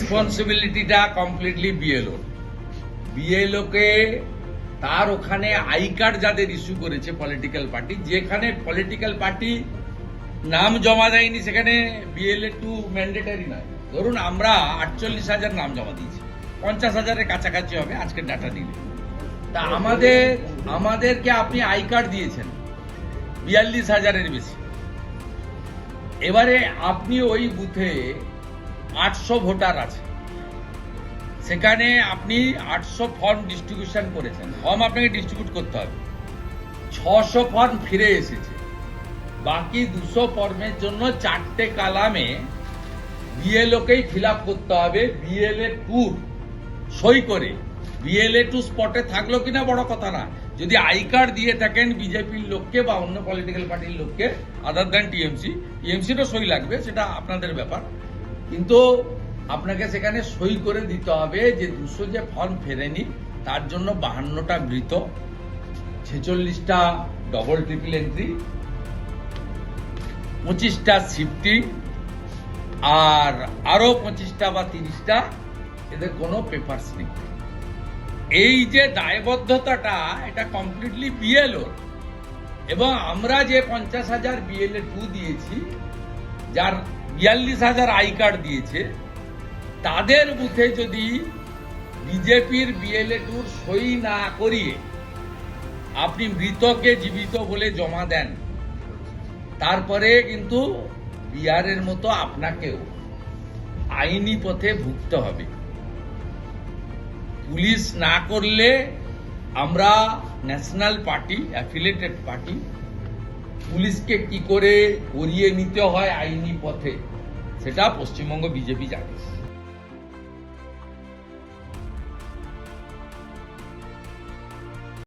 রেসপন্সিবিলিটিটা completely BLO কে তার ওখানে I card যাদের ইস্যু করেছে পলিটিক্যাল পার্টি, যেখানে পলিটিক্যাল পার্টি নাম জমা দেয়নি সেখানে বিএলএ 2 ম্যান্ডেটারি নয়। ধরুন আমরা 48,000 নাম জমা দিয়েছি, 50,000-এর কাছাকাছি হবে আজকের ডাটা দিলে। তা আমাদেরকে আপনি আই কার্ড দিয়েছেন 42,000-এর বেশি। এবারে আপনি ওই বুথে 800 ভোটার আছে, সেখানে আপনি 800 ফর্ম ডিস্ট্রিবিউশন করেছেন, ফর্ম আপনাকে ডিস্ট্রিবিউট করতে হবে। 600 ফর্ম ফিরে এসেছে, বাকি 200 ফর্মের জন্য 4টে কালামে বিএলওকেই ফিল আপ করতে হবে। বিএলএ 2 সই করে, বিএলএ 2 স্পটে থাকলো কিনা বড় কথা না, যদি আই কার্ড দিয়ে থাকেন বিজেপির লোককে বা অন্য পলিটিক্যাল পার্টির লোককে আদার দ্যান টিএমসিরও সই লাগবে, সেটা আপনাদের ব্যাপার, কিন্তু আপনাকে সেখানে সই করে দিতে হবে যে 200 যে ফর্ম ফেরেনি তার জন্য 52টা মৃত, 46টা ডবল ট্রিপল এন্ট্রি, 25টা শিফটি, আর আরো 25টা বা 30টা এদের কোনো পেপারস নেই। এই যে দায়বদ্ধতাটা, এটা কমপ্লিটলি বিএলওর। এবং আমরা যে 50,000 বিএলএ 2 দিয়েছি, যার 42,000 আই কার্ড দিয়েছে, তাদের বুথে যদি বিজেপির বিএলএ 2 সই না করিয়ে আপনি মৃতকে জীবিত বলে জমা দেন, তারপরে কিন্তু বিহারের মতো আপনাকেও আইনি পথে ভুগতে হবে। পুলিশ না করলে আমরা ন্যাশনাল পার্টি, অ্যাফিলিয়েটেড পার্টি, পুলিশকে কি করে করিয়ে নিতে হয় আইনি পথে, সেটা পশ্চিমবঙ্গ বিজেপি জানে।